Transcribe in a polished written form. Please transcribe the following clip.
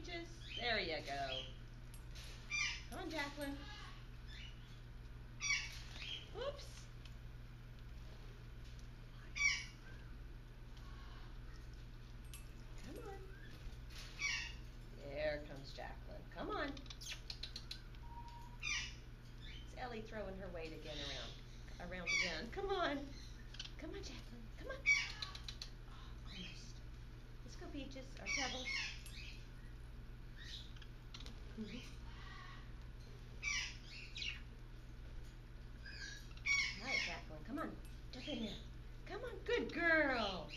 Peaches. There you go. Come on, Jacqueline. Oops. Come on. There comes Jacqueline. Come on. It's Ellie throwing her weight again around again. Come on. Come on, Jacqueline. Come on. Oh, almost. Let's go, Peaches or Pebbles. All right, Jacqueline. Come on. Jump in there. Come on. Good girl.